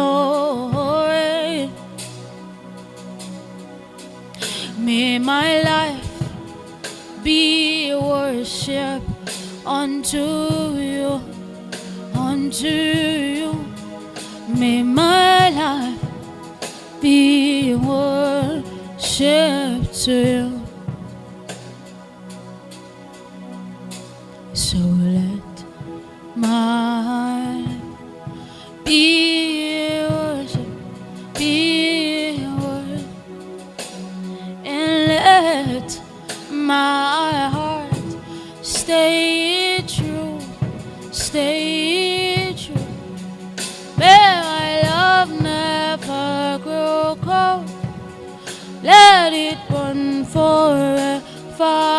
Lord. May my life be worship unto you, unto you. May my life be worship to you. So let my life be worship, be worship, and let my heart stay true, stay true. May my love never grow cold. Let it burn forever.